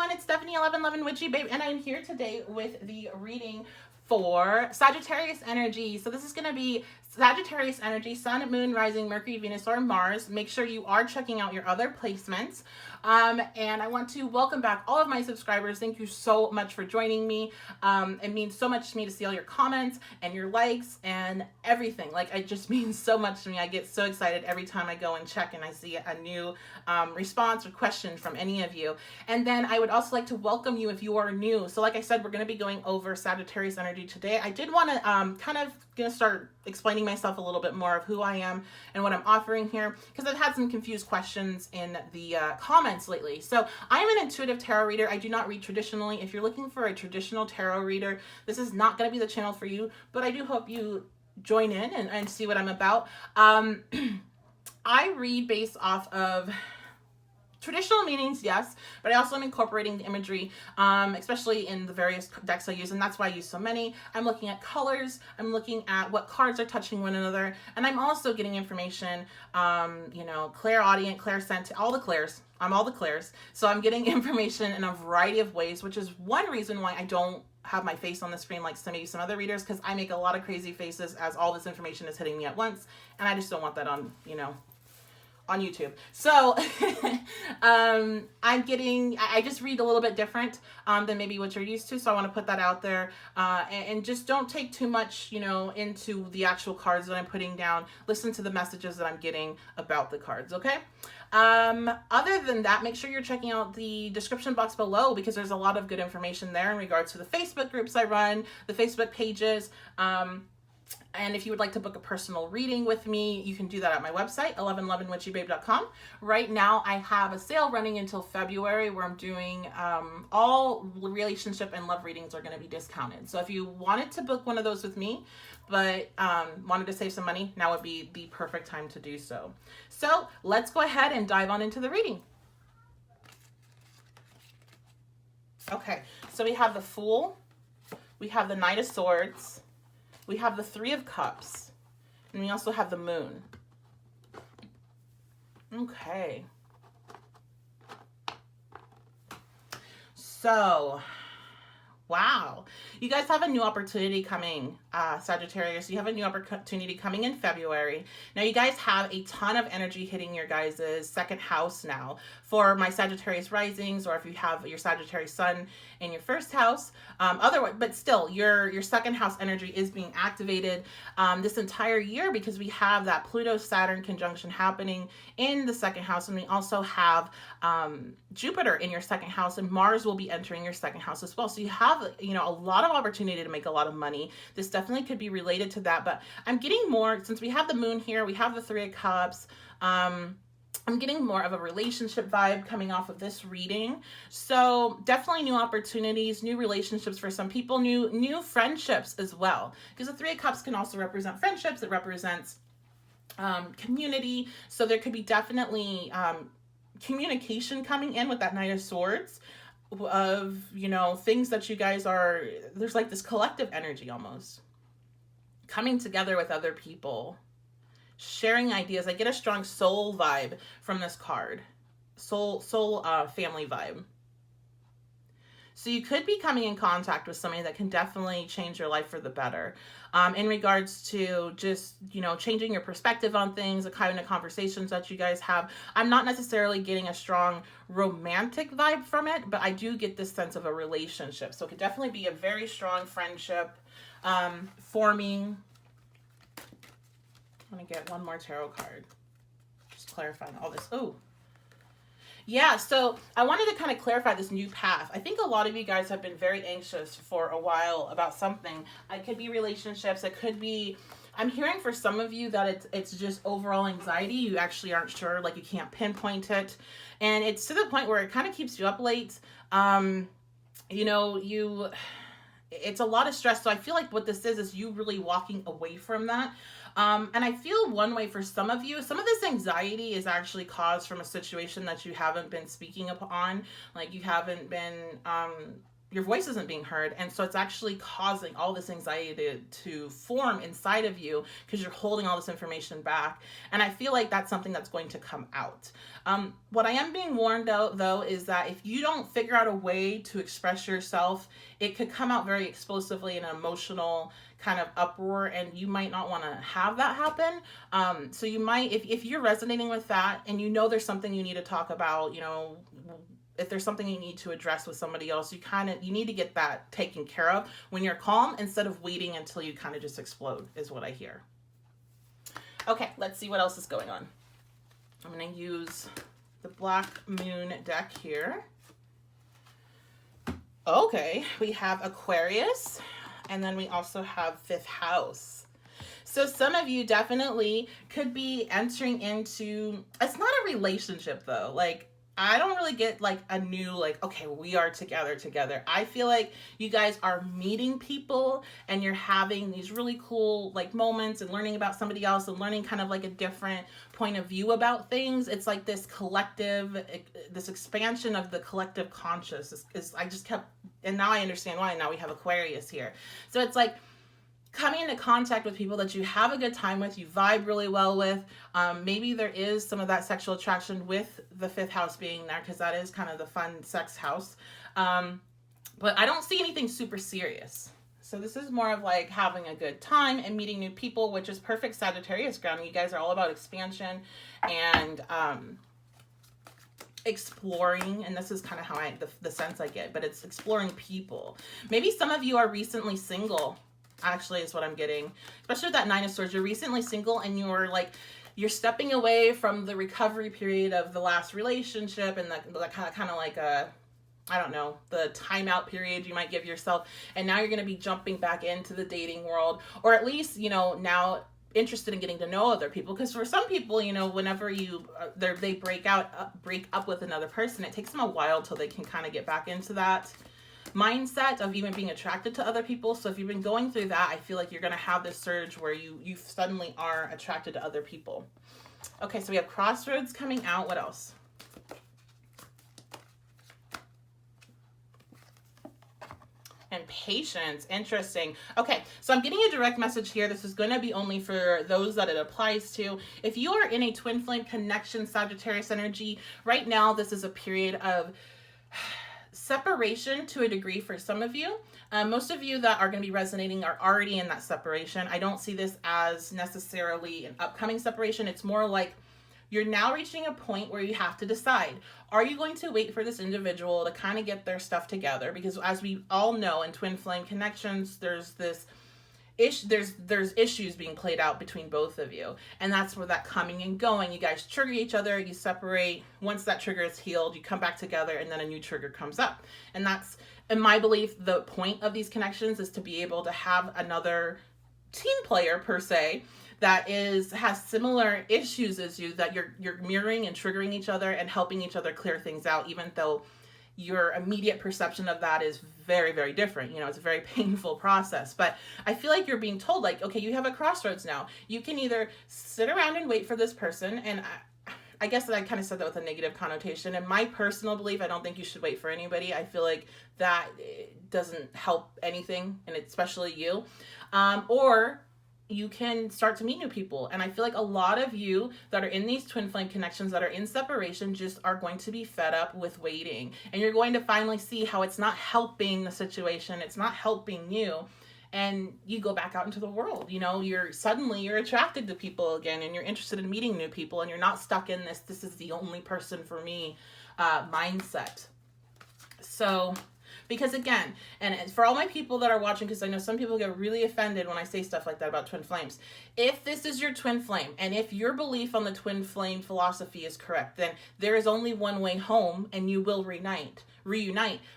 everyone, it's Stephanie 1111 Witchy Babe, and I'm here today with the reading for Sagittarius energy. So this is going to be Sagittarius energy, Sun, Moon, Rising, Mercury, Venus, or Mars. Make sure you are checking out your other placements. And I want to welcome back all of my subscribers. Thank you so much for joining me. It means so much to me to see all your comments and your likes and everything. Like, it just means so much to me. I get so excited every time I go and check and I see a new response or question from any of you. And then I would also like to welcome you if you are new. So like I said, we're going to be going over Sagittarius energy today. I did want to kind of going to start explaining myself a little bit more of who I am and what I'm offering here, because I've had some confused questions in the comments lately. So I am an intuitive tarot reader. I do not read traditionally. If you're looking for a traditional tarot reader, this is not going to be the channel for you, but I do hope you join in and see what I'm about. I read based off of traditional meanings, yes, but I also am incorporating the imagery, especially in the various decks I use, and that's why I use so many. I'm looking at colors, I'm looking at what cards are touching one another, and I'm also getting information, clairaudient, clairsentient, all the clairs. I'm all the clairs. So I'm getting information in a variety of ways, which is one reason why I don't have my face on the screen like maybe some other readers, because I make a lot of crazy faces as all this information is hitting me at once, and I just don't want that on, on YouTube. So I just read a little bit different than maybe what you're used to. So I want to put that out there, and just don't take too much, into the actual cards that I'm putting down. Listen to the messages that I'm getting about the cards. Okay. Other than that, make sure you're checking out the description box below, because there's a lot of good information there in regards to the Facebook groups I run, the Facebook pages, and if you would like to book a personal reading with me, you can do that at my website, 1111witchybabe.com. Right now, I have a sale running until February where I'm doing all relationship and love readings are going to be discounted. So if you wanted to book one of those with me, but wanted to save some money, now would be the perfect time to do so. So let's go ahead and dive on into the reading. Okay, so we have the Fool, we have the Knight of Swords, we have the Three of Cups, and we also have the Moon. Okay. So, wow. You guys have a new opportunity coming, Sagittarius. You have a new opportunity coming in February. Now, you guys have a ton of energy hitting your guys' second house now. For my Sagittarius risings, or if you have your Sagittarius sun in your first house, otherwise, but still, your second house energy is being activated this entire year, because we have that Pluto-Saturn conjunction happening in the second house, and we also have Jupiter in your second house, and Mars will be entering your second house as well. So you have, a lot of opportunity to make a lot of money. This definitely could be related to that, but I'm getting more, since we have the Moon here, we have the Three of Cups, I'm getting more of a relationship vibe coming off of this reading. So definitely new opportunities, new relationships for some people, new friendships as well. Because the Three of Cups can also represent friendships. It represents community. So there could be definitely communication coming in with that Knight of Swords of, things that you guys are, there's like this collective energy almost coming together with other people, sharing ideas. I get a strong soul vibe from this card. Soul family vibe. So you could be coming in contact with somebody that can definitely change your life for the better. In regards to just, changing your perspective on things, the kind of conversations that you guys have. I'm not necessarily getting a strong romantic vibe from it, but I do get this sense of a relationship. So it could definitely be a very strong friendship forming. I'm going to get one more tarot card. Just clarifying all this. Oh, yeah. So I wanted to kind of clarify this new path. I think a lot of you guys have been very anxious for a while about something. It could be relationships. It could be, I'm hearing for some of you that it's just overall anxiety. You actually aren't sure, like you can't pinpoint it. And it's to the point where it kind of keeps you up late. It's a lot of stress. So I feel like what this is you really walking away from that. And I feel one way for some of you, some of this anxiety is actually caused from a situation that you haven't been speaking upon. Like you haven't been, your voice isn't being heard. And so it's actually causing all this anxiety to form inside of you because you're holding all this information back. And I feel like that's something that's going to come out. What I am being warned though, is that if you don't figure out a way to express yourself, it could come out very explosively in an emotional kind of uproar, and you might not want to have that happen. So you might, if you're resonating with that and you know there's something you need to talk about, you know, if there's something you need to address with somebody else, you need to get that taken care of when you're calm instead of waiting until you kind of just explode, is what I hear. Okay, let's see what else is going on. I'm going to use the Black Moon deck here. Okay, we have Aquarius, and then we also have 5th house. So some of you definitely could be entering into, it's not a relationship though. Like, I don't really get like a new, like, okay, we are together. I feel like you guys are meeting people and you're having these really cool like moments and learning about somebody else and learning kind of like a different point of view about things. It's like this collective, this expansion of the collective conscious I just kept, and now I understand why. Now we have Aquarius here. So it's like coming into contact with people that you have a good time with, you vibe really well with. Maybe there is some of that sexual attraction with the 5th house being there, because that is kind of the fun sex house. But I don't see anything super serious. So this is more of like having a good time and meeting new people, which is perfect Sagittarius ground. You guys are all about expansion and exploring, and this is kind of how the sense I get, but it's exploring people. Maybe some of you are recently single. Actually is what I'm getting, especially with that 9 of Swords. You're recently single and you're stepping away from the recovery period of the last relationship and that kind of like a, I don't know, the timeout period you might give yourself. And now you're going to be jumping back into the dating world, or at least, you know, now interested in getting to know other people. Because for some people, you know, whenever they break up with another person, it takes them a while till they can kind of get back into that mindset of even being attracted to other people. So if you've been going through that, I feel like you're going to have this surge where you suddenly are attracted to other people. Okay, so we have Crossroads coming out. What else? And Patience. Interesting. Okay, so I'm getting a direct message here. This is going to be only for those that it applies to. If you are in a twin flame connection, Sagittarius energy, right now this is a period of separation to a degree for some of you. Most of you that are going to be resonating are already in that separation. I don't see this as necessarily an upcoming separation. It's more like you're now reaching a point where you have to decide, are you going to wait for this individual to kind of get their stuff together? Because as we all know, in twin flame connections, there's issues being played out between both of you, and that's where that coming and going, you guys trigger each other, you separate. Once that trigger is healed, you come back together, and then a new trigger comes up. And that's, in my belief, the point of these connections is to be able to have another team player per se that has similar issues as you, that you're mirroring and triggering each other and helping each other clear things out, even though your immediate perception of that is very, very different. You know, it's a very painful process. But I feel like you're being told, like, okay, you have a crossroads now. You can either sit around and wait for this person, and I guess that I kind of said that with a negative connotation. In my personal belief, I don't think you should wait for anybody. I feel like that doesn't help anything, and especially you. Or you can start to meet new people. And I feel like a lot of you that are in these twin flame connections that are in separation just are going to be fed up with waiting. And you're going to finally see how it's not helping the situation. It's not helping you. And you go back out into the world. You know, you're attracted to people again, and you're interested in meeting new people, and you're not stuck in this is the only person for me mindset. So, because again, and for all my people that are watching, because I know some people get really offended when I say stuff like that about twin flames. If this is your twin flame, and if your belief on the twin flame philosophy is correct, then there is only one way home, and you will reunite.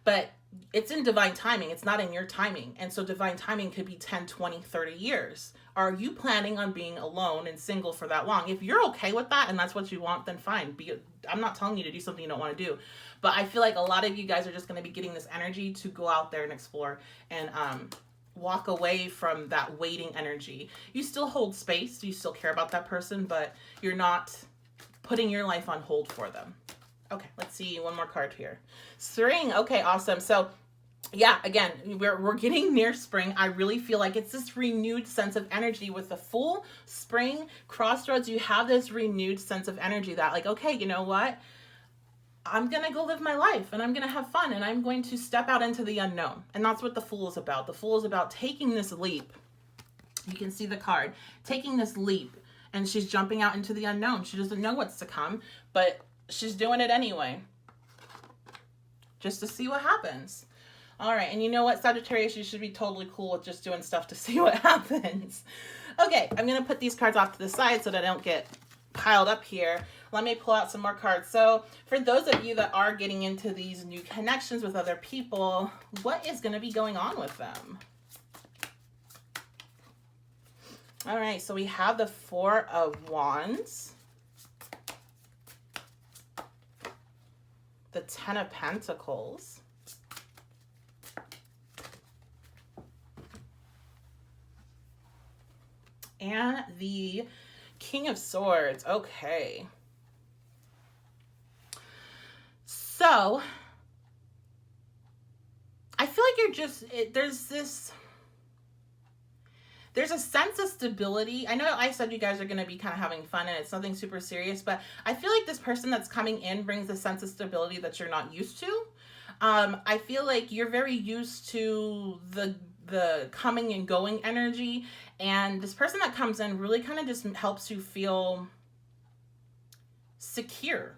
But it's in divine timing. It's not in your timing. And so divine timing could be 10, 20, 30 years. Are you planning on being alone and single for that long? If you're okay with that and that's what you want, then fine. I'm not telling you to do something you don't want to do. But I feel like a lot of you guys are just going to be getting this energy to go out there and explore and walk away from that waiting energy. You still hold space. You still care about that person, but you're not putting your life on hold for them. Okay, let's see one more card here. String. Okay, awesome. So yeah, again, we're getting near spring. I really feel like it's this renewed sense of energy with the full spring crossroads. You have this renewed sense of energy that, like, okay, you know what? I'm going to go live my life and I'm going to have fun and I'm going to step out into the unknown. And that's what the Fool is about. The Fool is about taking this leap. You can see the card, taking this leap, and she's jumping out into the unknown. She doesn't know what's to come, but she's doing it anyway, just to see what happens. All right, and you know what, Sagittarius, you should be totally cool with just doing stuff to see what happens. Okay, I'm going to put these cards off to the side so that I don't get piled up here. Let me pull out some more cards. So for those of you that are getting into these new connections with other people, what is going to be going on with them? All right, so we have the Four of Wands, the Ten of Pentacles, and the King of Swords. Okay. So I feel like you're just, there's a sense of stability. I know I said you guys are going to be kind of having fun and it's nothing super serious, but I feel like this person that's coming in brings a sense of stability that you're not used to. I feel like you're very used to the coming and going energy, and this person that comes in really kind of just helps you feel secure.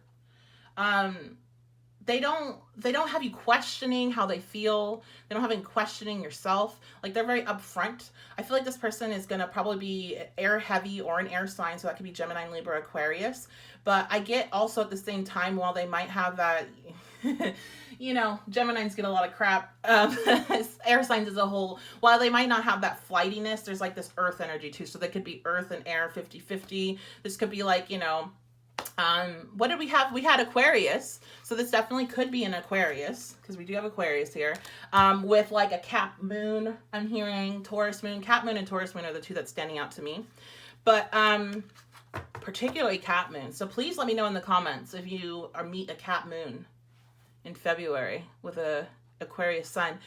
They don't have you questioning how they feel. They don't have you questioning yourself. Like, they're very upfront. I feel like this person is going to probably be air heavy or an air sign. So that could be Gemini, Libra, Aquarius. But I get also at the same time, while they might have that, you know, Geminis get a lot of crap. Air signs as a whole, while they might not have that flightiness, there's like this earth energy too. So they could be earth and air 50-50. This could be like, you know, what did we have? We had Aquarius. So this definitely could be an Aquarius, because we do have Aquarius here, with like a Cap moon. I'm hearing Taurus moon. Cap moon and Taurus moon are the two that's standing out to me, but particularly Cap moon. So please let me know in the comments if you meet a Cap moon in February with a Aquarius sun.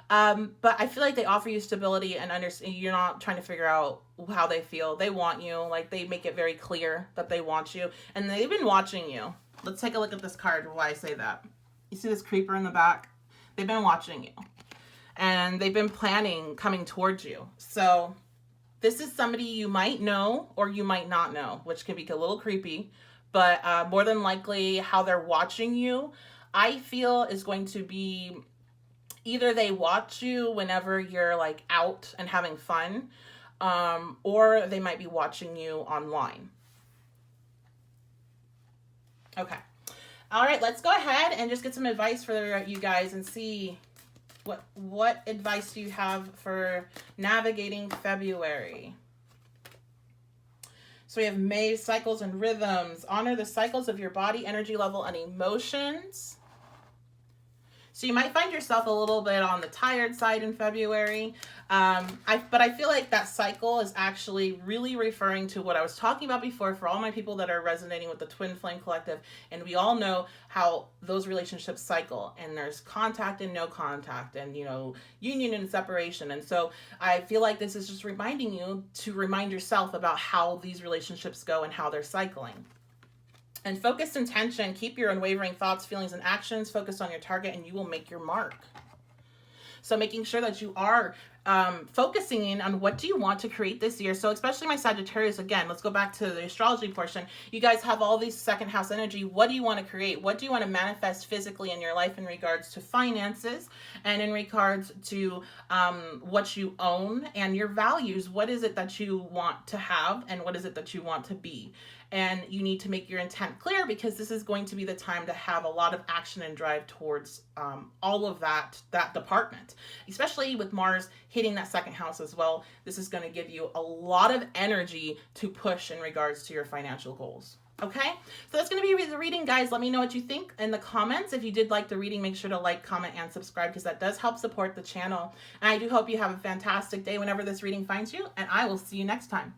But I feel like they offer you stability and understand. You're not trying to figure out how they feel. They want you. Like, they make it very clear that they want you, and they've been watching you. Let's take a look at this card. Why I say that. You see this creeper in the back? They've been watching you, and they've been planning coming towards you. So this is somebody you might know or you might not know, which can be a little creepy, but more than likely how they're watching you, I feel, is going to be either they watch you whenever you're like out and having fun, or they might be watching you online. Okay. All right, let's go ahead and just get some advice for you guys and see what advice do you have for navigating February. So we have May, cycles and rhythms. Honor the cycles of your body, energy level, and emotions. So you might find yourself a little bit on the tired side in February. But I feel like that cycle is actually really referring to what I was talking about before for all my people that are resonating with the Twin Flame Collective. And we all know how those relationships cycle. And there's contact and no contact, and, you know, union and separation. And so I feel like this is just reminding you to remind yourself about how these relationships go and how they're cycling. And focused intention, keep your unwavering thoughts, feelings, and actions focused on your target, and you will make your mark. So making sure that you are focusing in on what do you want to create this year. So especially my Sagittarius, again, let's go back to the astrology portion. You guys have all these second house energy. What do you want to create? What do you want to manifest physically in your life in regards to finances and in regards to what you own and your values? What is it that you want to have and what is it that you want to be? And you need to make your intent clear, because this is going to be the time to have a lot of action and drive towards all of that department, especially with Mars hitting that second house as well. This is going to give you a lot of energy to push in regards to your financial goals. Okay, so that's going to be the reading, guys. Let me know what you think in the comments. If you did like the reading, make sure to like, comment, and subscribe, because that does help support the channel. And I do hope you have a fantastic day whenever this reading finds you, and I will see you next time.